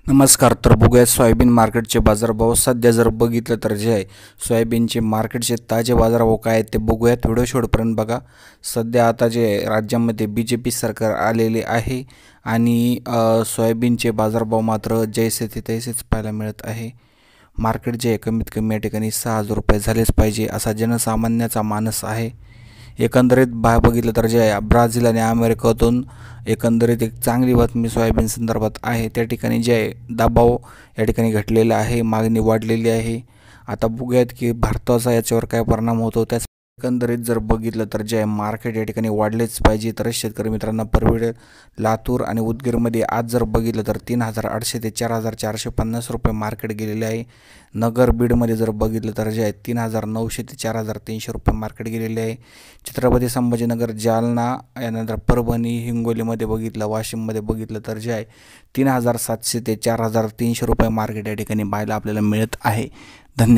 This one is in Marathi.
नमस्कार. तर बघूया सोयाबीन मार्केटचे बाजारभाव. सध्या जर बघितलं तर जे आहे सोयाबीनचे मार्केटचे ताजे बाजारभाव काय आहेत ते बघूयात. व्हिडिओ शेवटपर्यंत बघा. सध्या आता जे राज्यामध्ये BJP सरकार आलेले आहे आणि सोयाबीनचे बाजारभाव मात्र जैसे ते तैसेच पाहायला मिळत आहे. मार्केट जे आहे कमीत कमी या ठिकाणी 6,000 रुपये झालेच पाहिजे असा जनसामान्याचा मानस आहे. एकंदरीत बघितलं तर जे आहे ब्राझील आणि अमेरिकेतून एकंदरीत एक चांगली बातमी सोयाबीन संदर्भात आहे. त्या ठिकाणी जे आहे दबाव या ठिकाणी घटलेला आहे, मागणी वाढलेली आहे. आता बघूयात की भारताचा याच्यावर काय परिणाम होतो. त्याच एकंदरीत जर बघितलं तर जे आहे मार्केट या ठिकाणी वाढलेच पाहिजे तरच शेतकरी मित्रांना परवडेल. लातूर आणि उदगीरमध्ये आज जर बघितलं तर 3,800 ते 4,450 रुपये मार्केट गेलेले आहे. नगर बीडमध्ये जर बघितलं तर जे आहे 3,900 ते 4,300 रुपये मार्केट गेलेले आहे. छत्रपती संभाजीनगर, जालना, यानंतर परभणी, हिंगोलीमध्ये बघितलं, वाशिममध्ये बघितलं तर जे आहे 3,700 ते 4,300 रुपये मार्केट या ठिकाणी पाहायला आपल्याला मिळत आहे. धन्यवाद.